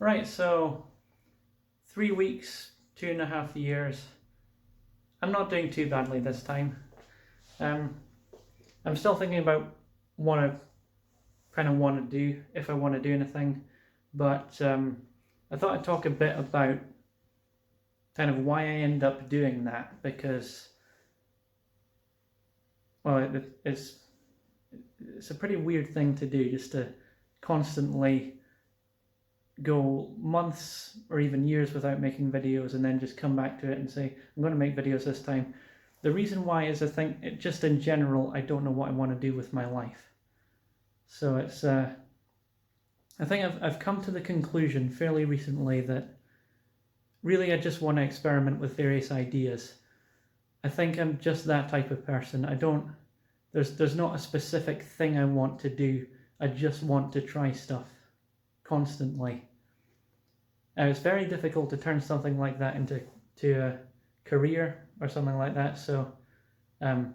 Right, so 3 weeks, 2.5 years. I'm not doing too badly this time. Um, I'm still thinking about what I kind of want to do, if I want to do anything, but I thought I'd talk a bit about kind of why I end up doing that, because, well, it's a pretty weird thing to do, just to constantly go months or even years without making videos and then just come back to it and say, I'm going to make videos this time. The reason why is I think, just in general, I don't know what I want to do with my life. So I think I've come to the conclusion fairly recently that really I just want to experiment with various ideas. I think I'm just that type of person. There's not a specific thing I want to do. I just want to try stuff constantly. It's very difficult to turn something like that into a career or something like that. So, during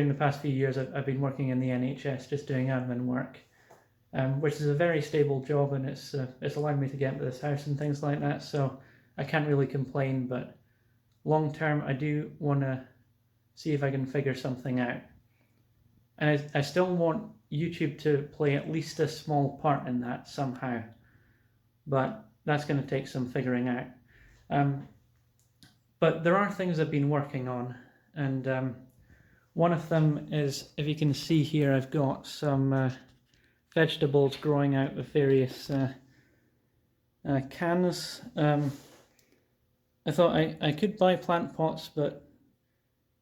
the past few years, I've been working in the NHS, just doing admin work, which is a very stable job, and it's allowed me to get into this house and things like that. So I can't really complain. But long term, I do want to see if I can figure something out. And I still want YouTube to play at least a small part in that somehow. But that's going to take some figuring out. But there are things I've been working on, and one of them is, if you can see here, I've got some vegetables growing out of various cans. I thought I could buy plant pots, but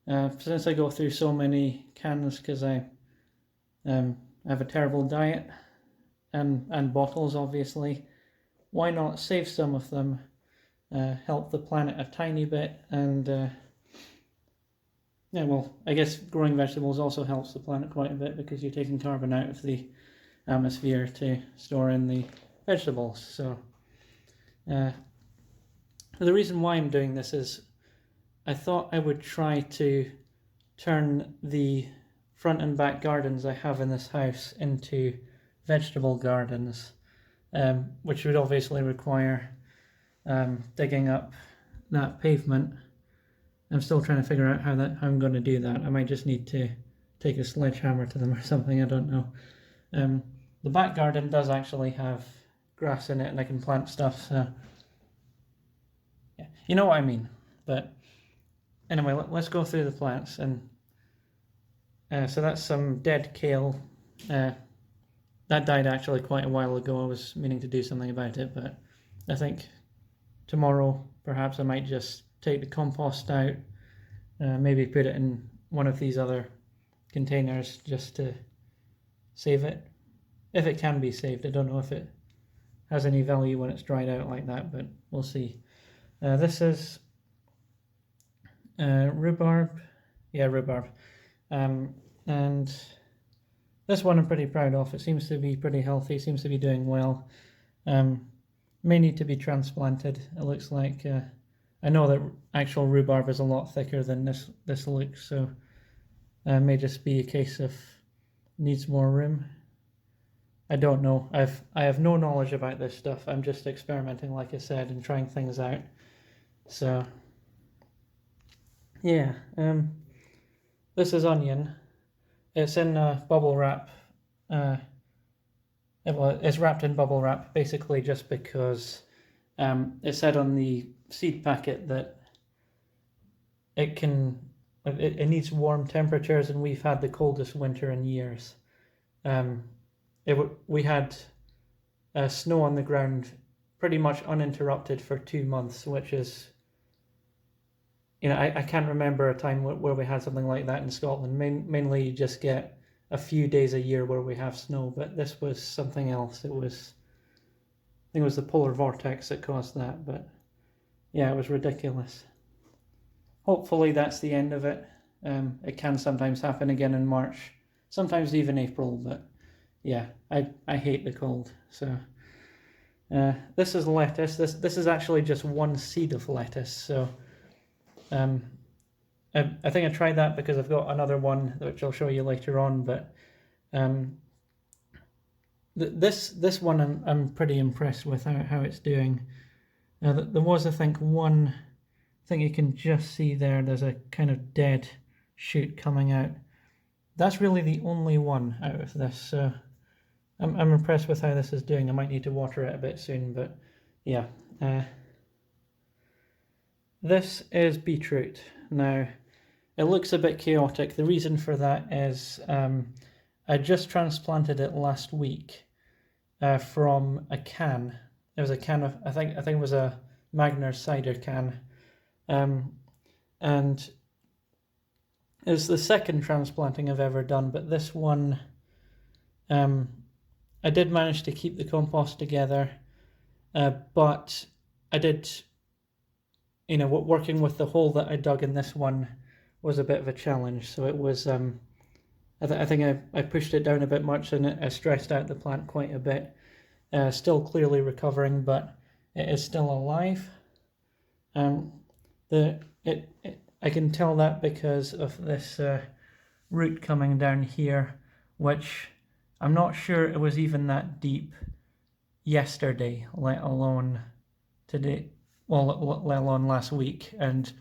since I go through so many cans because I have a terrible diet, and bottles obviously, why not save some of them, help the planet a tiny bit, and yeah, well, I guess growing vegetables also helps the planet quite a bit because you're taking carbon out of the atmosphere to store in the vegetables. So the reason why I'm doing this is I thought I would try to turn the front and back gardens I have in this house into vegetable gardens, which would obviously require digging up that pavement. I'm still trying to figure out how I'm going to do that. I might just need to take a sledgehammer to them or something, I don't know. The back garden does actually have grass in it, and I can plant stuff, so yeah, you know what I mean. But anyway, let's go through the plants. And so that's some dead kale. That died actually quite a while ago. I was meaning to do something about it, but I think tomorrow perhaps I might just take the compost out, maybe put it in one of these other containers just to save it, if it can be saved. I don't know if it has any value when it's dried out like that, but we'll see. This is rhubarb. Yeah, rhubarb. And this one I'm pretty proud of. It seems to be pretty healthy, seems to be doing well. May need to be transplanted, it looks like. I know that actual rhubarb is a lot thicker than this looks, so may just be a case of needs more room. I don't know. I have no knowledge about this stuff. I'm just experimenting, like I said, and trying things out. So yeah, this is onion. It's in bubble wrap. It's wrapped in bubble wrap, basically just because it said on the seed packet that it needs warm temperatures, and we've had the coldest winter in years. We had snow on the ground pretty much uninterrupted for 2 months, which is, I can't remember a time where we had something like that in Scotland. Mainly you just get a few days a year where we have snow, but this was something else. I think it was the polar vortex that caused that, but yeah, it was ridiculous. Hopefully that's the end of it. It can sometimes happen again in March, sometimes even April, but yeah, I hate the cold. So this is lettuce. This is actually just one seed of lettuce, so I think I tried that because I've got another one which I'll show you later on, but this one I'm pretty impressed with how it's doing. There was, I think, one thing you can just see there. There's a kind of dead shoot coming out. That's really the only one out of this. So I'm impressed with how this is doing. I might need to water it a bit soon, but yeah. This is beetroot. Now, it looks a bit chaotic. The reason for that is I just transplanted it last week from a can. It was a can of, I think it was a Magner's cider can. And it's the second transplanting I've ever done, but this one, I did manage to keep the compost together, but I did, working with the hole that I dug in this one was a bit of a challenge. So it was, I think I pushed it down a bit much, and I stressed out the plant quite a bit. Still clearly recovering, but it is still alive. I can tell that because of this root coming down here, which I'm not sure it was even that deep yesterday, let alone today, well, let alone last week. And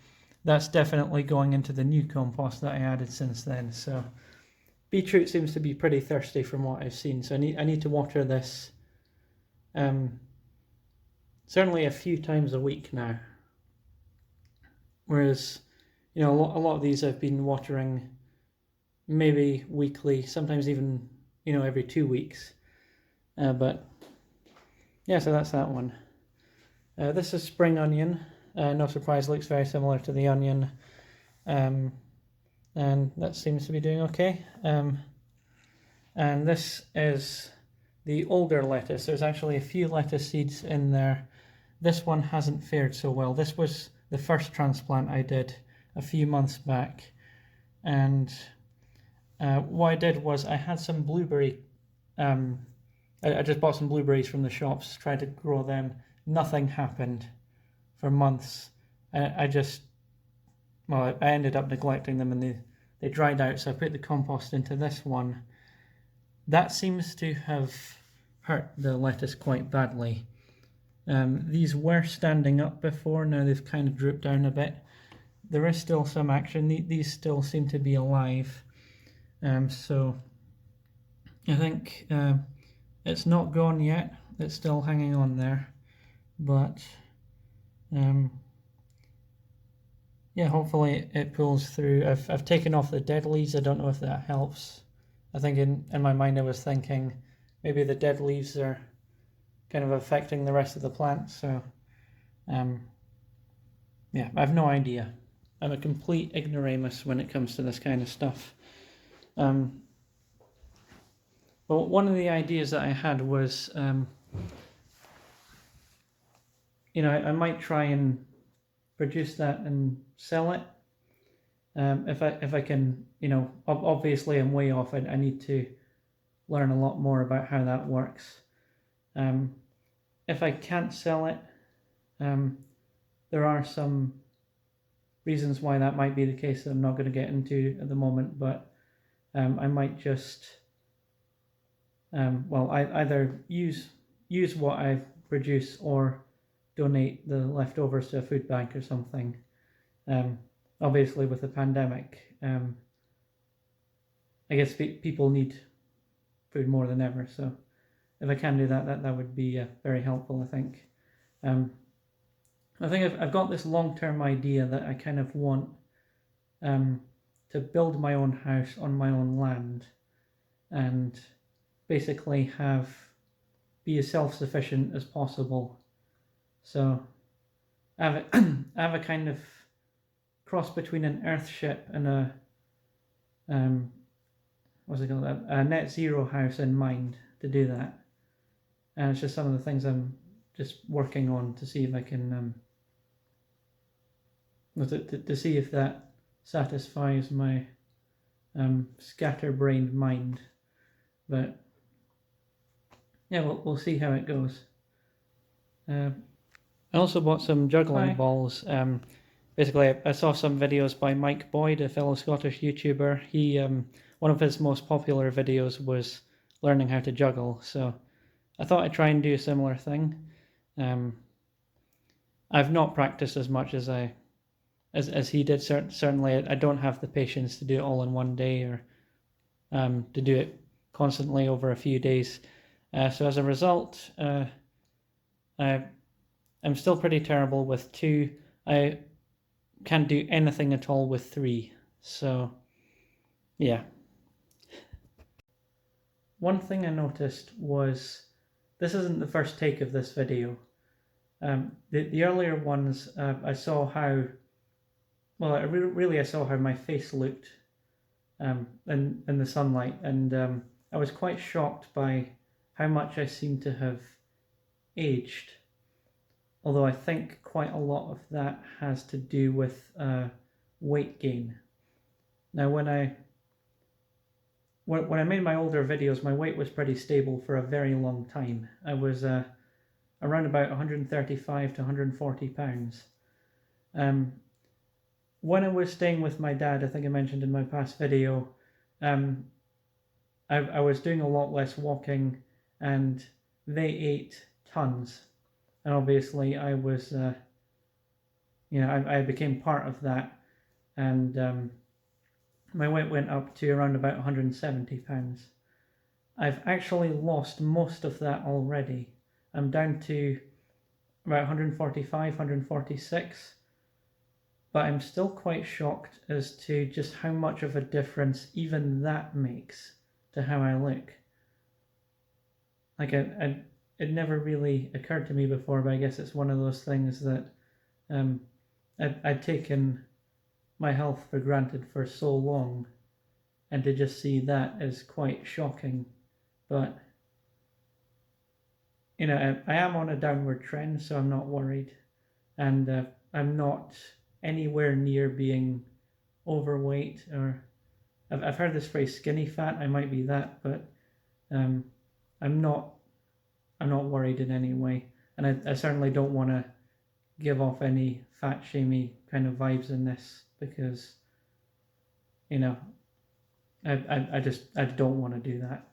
that's definitely going into the new compost that I added since then. So beetroot seems to be pretty thirsty from what I've seen. So I need to water this certainly a few times a week now. Whereas, a lot of these I've been watering maybe weekly, sometimes even, every 2 weeks. But yeah, so that's that one. This is spring onion. No surprise, looks very similar to the onion. And that seems to be doing okay. And this is the older lettuce. There's actually a few lettuce seeds in there. This one hasn't fared so well. This was the first transplant I did a few months back. And what I did was I had some blueberry, I just bought some blueberries from the shops, tried to grow them. Nothing happened for months. I ended up neglecting them, and they dried out, so I put the compost into this one. That seems to have hurt the lettuce quite badly. These were standing up before, now they've kind of drooped down a bit. There is still some action. These still seem to be alive. So I think it's not gone yet. It's still hanging on there. But yeah, hopefully it pulls through. I've taken off the dead leaves. I don't know if that helps. I think in my mind I was thinking maybe the dead leaves are kind of affecting the rest of the plant. So yeah, I have no idea. I'm a complete ignoramus when it comes to this kind of stuff. But one of the ideas that I had was, I might try and produce that and sell it. If I can, obviously I'm way off. I need to learn a lot more about how that works. If I can't sell it, there are some reasons why that might be the case that I'm not going to get into at the moment, but I might just, either use what I produce or donate the leftovers to a food bank or something. Obviously with the pandemic, I guess people need food more than ever, so if I can do that would be very helpful, I think. I think I've got this long-term idea that I kind of want to build my own house on my own land and basically be as self-sufficient as possible. So I have a kind of cross between an earthship and a net zero house in mind to do that. And it's just some of the things I'm just working on to see if I can to see if that satisfies my scatterbrained mind. But yeah, we'll see how it goes. I also bought some juggling balls. Basically, I saw some videos by Mike Boyd, a fellow Scottish YouTuber. He one of his most popular videos was learning how to juggle. So I thought I'd try and do a similar thing. I've not practiced as much as he did. Certainly, I don't have the patience to do it all in one day, or to do it constantly over a few days. So as a result, I'm still pretty terrible with 2. I can't do anything at all with 3. So, yeah. One thing I noticed was, this isn't the first take of this video. The earlier ones, I saw how, well, I saw how my face looked in the sunlight, and I was quite shocked by how much I seem to have aged. Although I think quite a lot of that has to do with weight gain. Now, when I made my older videos, my weight was pretty stable for a very long time. I was around about 135 to 140 pounds. When I was staying with my dad, I think I mentioned in my past video, I was doing a lot less walking, and they ate tons. And obviously I was, I became part of that, and my weight went up to around about 170 pounds. I've actually lost most of that already. I'm down to about 145, 146, but I'm still quite shocked as to just how much of a difference even that makes to how I look. Like, it never really occurred to me before, but I guess it's one of those things that I'd taken my health for granted for so long, and to just see that is quite shocking. But I am on a downward trend, so I'm not worried, and I'm not anywhere near being overweight, or I've heard this phrase skinny fat. I might be that, but I'm not worried in any way, and I certainly don't want to give off any fat shamey kind of vibes in this, because I don't want to do that,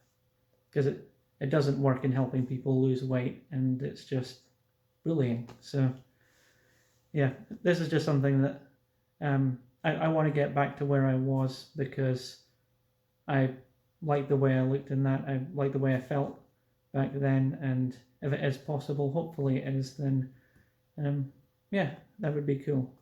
because it doesn't work in helping people lose weight, and it's just bullying. So yeah, this is just something that I want to get back to where I was, because I like the way I looked in that. I like the way I felt back then, and if it is possible, hopefully it is, then yeah, that would be cool.